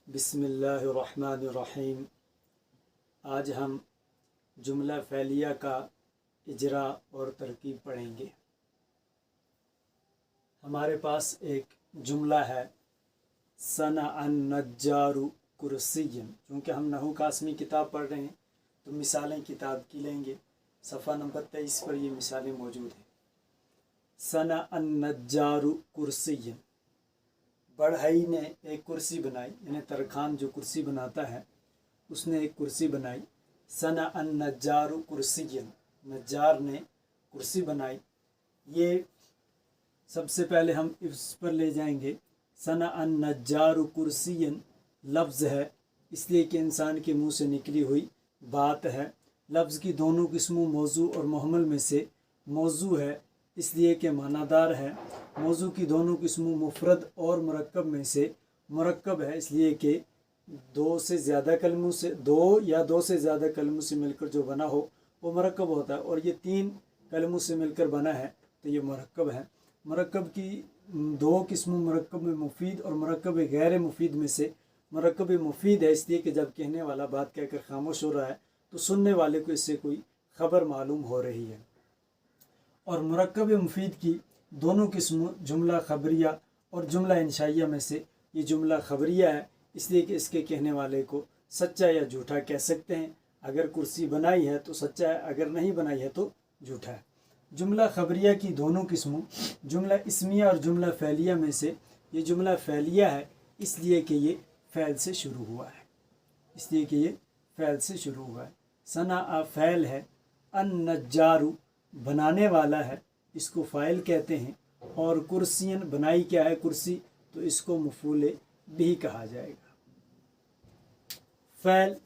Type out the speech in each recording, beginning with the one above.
बिस्मिल्लाहिर्रहमानिर्रहीम। आज हम जुमला फ़ेलिया का इजरा और तरकीब पढ़ेंगे। हमारे पास एक जुमला है, सनअन नज्जारु कुर्सियन। चूँकि हम नहू कासमी किताब पढ़ रहे हैं तो मिसालें किताब की लेंगे। सफ़ा नंबर 23 पर ये मिसालें मौजूद हैं। सनअन नज्जारु कुर्सियन, बढ़ई ने एक कुर्सी बनाई, यानी तरखान जो कुर्सी बनाता है उसने एक कुर्सी बनाई। सनअन नज्जारु कुर्सियन, नज्जार ने कुर्सी बनाई। ये सबसे पहले हम इस पर ले जाएंगे। सनअन नज्जारु कुर्सियन लफ्ज़ है, इसलिए कि इंसान के मुंह से निकली हुई बात है। लफ्ज़ की दोनों किस्मों मौजू और मुहम्मल में से मौजू है, इसलिए कि मानादार है। मौजू की दोनों किस्मों मुफरद और मुरक्कब में से मुरक्कब है, इसलिए कि दो या दो से ज़्यादा कलमों से मिलकर जो बना हो वो मुरक्कब होता है, और ये 3 कलमों से मिलकर बना है तो ये मुरक्कब है। मुरक्कब की दो किस्मों मुरक्कब में मुफीद और मुरक्कब गैर मुफीद में से मुरक्कब मुफीद है, इसलिए कि जब कहने वाला बात कहकर खामोश हो रहा है तो सुनने वाले को इससे कोई ख़बर मालूम हो रही है। और मुरक्कब मुफीद की दोनों किस्मों जुमला खबरिया और जुमला इंशाइया में से ये जुमला खबरिया है, इसलिए कि इसके कहने वाले को सच्चा या झूठा कह सकते हैं। अगर कुर्सी बनाई है तो सच्चा है, अगर नहीं बनाई है तो झूठा है। जुमला खबरिया की दोनों किस्मों जुमला इस्मिया और जुमला फ़ैलिया में से ये जुमला फ़ैलिया है, इसलिए कि ये फ़ैल से शुरू हुआ है। सना फ़ैल है, अन नज्जारु बनाने वाला है, इसको फ़ाइल कहते हैं। और कुर्सियन बनाई क्या है, कुर्सी, तो इसको मफ़ूल भी कहा जाएगा। फ़ैल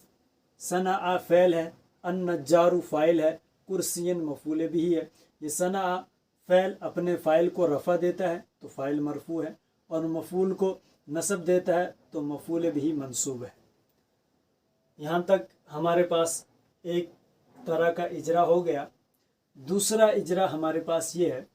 सना फ़ैल है, अन नज्जारु फ़ाइल है, कुर्सियन मफ़ूल भी है। ये सना फ़ैल अपने फ़ाइल को रफ़ा देता है तो फ़ाइल मरफ़ू है, और मफ़ूल को नसब देता है तो मफ़ूल भी मंसूब है। यहाँ तक हमारे पास एक तरह का इजरा हो गया। दूसरा इजरा हमारे पास ये है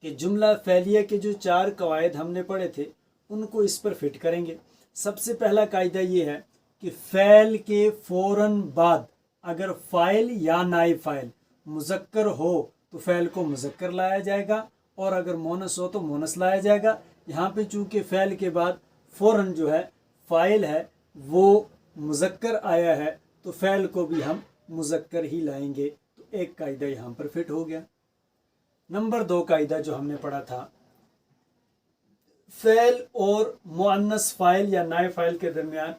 कि जुमला फ़ैलिया के जो 4 कवायद हमने पढ़े थे उनको इस पर फिट करेंगे। सबसे पहला कायदा ये है कि फ़ैल के फ़ौरन बाद अगर फ़ाइल या नाइब फ़ाइल मुज़क्कर हो तो फ़ैल को मुज़क्कर लाया जाएगा, और अगर मोनस हो तो मोनस लाया जाएगा। यहाँ पे चूँकि फ़ैल के बाद फ़ौरन जो है फ़ाइल है वो मुज़क्कर आया है तो फ़ैल को भी हम मुज़क्कर ही लाएंगे। तो एक कायदा यहाँ पर फिट हो गया। नंबर 2 कायदा जो हमने पढ़ा था, फ़ैल और मुअन्नस फ़ाइल या नाइब फ़ाइल के दरमियान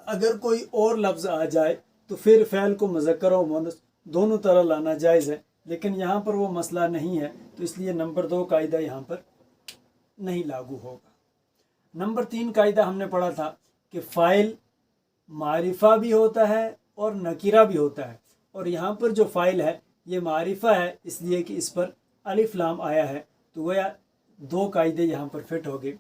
अगर कोई और लफ्ज़ आ जाए तो फिर फ़ैल को मुज़क्कर और मुअन्नस दोनों तरह लाना जायज़ है, लेकिन यहाँ पर वो मसला नहीं है, तो इसलिए नंबर 2 कायदा यहाँ पर नहीं लागू होगा। नंबर 3 कायदा हमने पढ़ा था कि फ़ाइल मारिफा भी होता है और नकीरा भी होता है, और यहाँ पर जो फ़ाइल है ये मारिफा है, इसलिए कि इस पर अलिफ लाम आया है, तो वह 2 कायदे यहाँ पर फिट हो गए।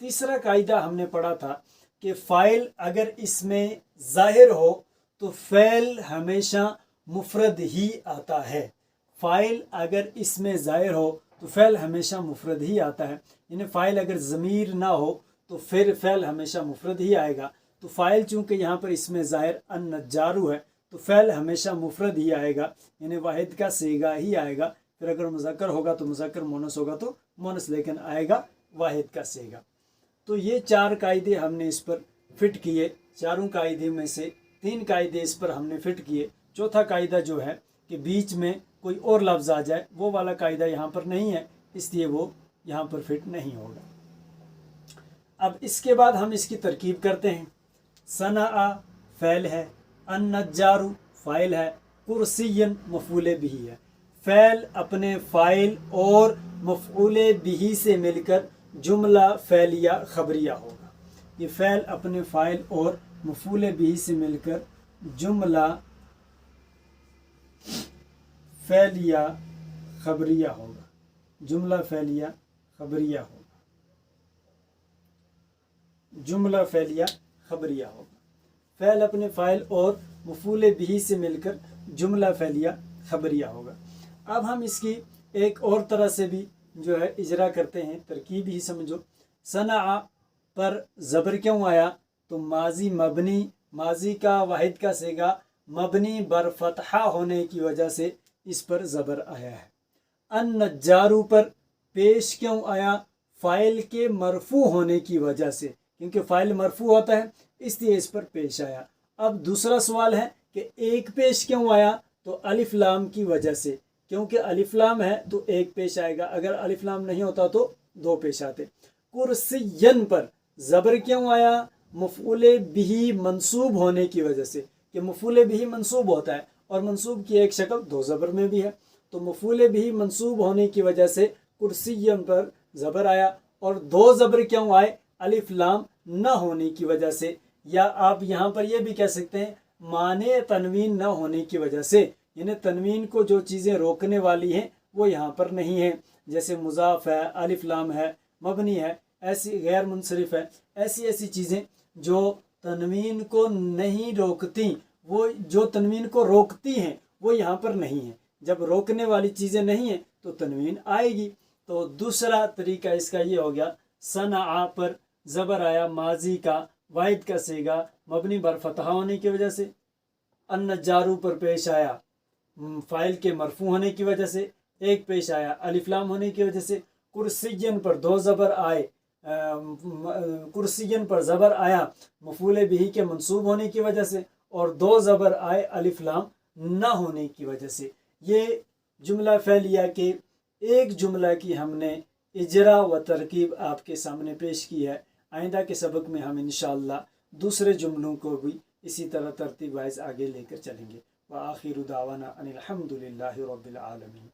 तीसरा कायदा हमने पढ़ा था कि फ़ाइल अगर इसमें ज़ाहिर हो तो फ़ैल हमेशा मुफ़रद ही आता है। फ़ाइल अगर इसमें ज़ाहिर हो तो फ़ैल हमेशा मुफ़रद ही आता है, यानी फ़ाइल अगर ज़मीर ना हो तो फिर फ़ैल हमेशा मुफ़रद ही आएगा। तो फ़ाइल चूँकि यहाँ पर इसमें ज़ाहिर अन नज्जारु है तो फ़ैल हमेशा मुफ़रद ही आएगा, यानी वाहिद का सीगा ही आएगा। फिर अगर मुज़क्कर होगा तो मुज़क्कर, मोनस होगा तो मोनस, लेकिन आएगा वाहिद का सीगा। तो ये 4 कायदे हमने इस पर फिट किए। चारों कायदे में से 3 कायदे इस पर हमने फिट किए। चौथा कायदा जो है कि बीच में कोई और लफ्ज़ आ जाए, वो वाला कायदा यहाँ पर नहीं है, इसलिए वो यहाँ पर फिट नहीं होगा। अब इसके बाद हम इसकी तरकीब करते हैं। सना फ़ैल है, अन नज्जारु फ़ाइल है, कुर्सियन मफ़ूल बिही है। फ़ैल अपने फ़ाइल और मफ़ूल बिही से मिलकर जुमला फ़ैलिया खबरिया होगा। ये फ़ैल अपने फ़ाइल और मफ़ूल बिही से मिलकर जुमला फ़ैलिया खबरिया होगा। जुमला फ़ैलिया खबरिया होगा। फ़ैल अपने फ़ाइल और मफ़ूल बिही से मिलकर जुमला फ़ैलिया खबरिया होगा। अब हम इसकी एक और तरह से भी जो है इजरा करते हैं, तरकीब ही समझो। सना پر زبر کیوں آیا؟ تو ماضی مبنی، ماضی کا واحد کا صیغہ مبنی بر فتحہ ہونے کی وجہ سے اس پر زبر آیا ہے۔ النجارو پر پیش کیوں آیا؟ فاعل کے مرفوع ہونے کی وجہ سے، کیونکہ فاعل مرفوع ہوتا ہے اس لیے اس پر پیش آیا۔ اب دوسرا سوال ہے کہ ایک پیش کیوں آیا؟ تو الف لام کی وجہ سے، کیونکہ الف لام ہے تو ایک پیش آئے گا، اگر الف لام نہیں ہوتا تو دو پیش آتے۔ کرسین پر زبر کیوں آیا؟ مفعول بہ منصوب ہونے کی وجہ سے، کہ مفعول بہ منصوب ہوتا ہے اور منصوب کی ایک شکل دو زبر میں بھی ہے، تو مفعول بہ منصوب ہونے کی وجہ سے کرسین پر زبر آیا۔ اور دو زبر کیوں آئے؟ الف لام نہ ہونے کی وجہ سے، یا آپ یہاں پر یہ بھی کہہ سکتے ہیں مانع تنوین نہ ہونے کی وجہ سے، یعنی تنوین کو جو چیزیں روکنے والی ہیں وہ یہاں پر نہیں ہیں، جیسے مضاف ہے، الف لام ہے، مبنی ہے، ایسی غیر منصرف ہے، ایسی چیزیں جو تنوین کو نہیں روکتی، وہ جو تنوین کو روکتی ہیں وہ یہاں پر نہیں ہیں۔ جب روکنے والی چیزیں نہیں ہیں تو تنوین آئے گی۔ تو دوسرا طریقہ اس کا یہ ہو گیا، صنع پر زبر آیا ماضی کا واحد کا صیغہ مبنی بر فتحہ ہونے کی وجہ سے۔ النجارو پر پیش آیا فاعل کے مرفوع ہونے کی وجہ سے، ایک پیش آیا الف لام ہونے کی وجہ سے۔ کرسین پر دو زبر آئے، کرسین پر زبر آیا مفعول بہ کے منصوب ہونے کی وجہ سے، اور دو زبر آئے الف لام نہ ہونے کی وجہ سے۔ یہ جملہ فعلیہ کے ایک جملہ کی ہم نے اجرا و ترکیب آپ کے سامنے پیش کی ہے۔ آئندہ کے سبق میں ہم انشاءاللہ دوسرے جملوں کو بھی اسی طرح ترتیب وائز آگے لے کر چلیں گے۔ وآخر دعوانا ان الحمد للہ رب العالمین۔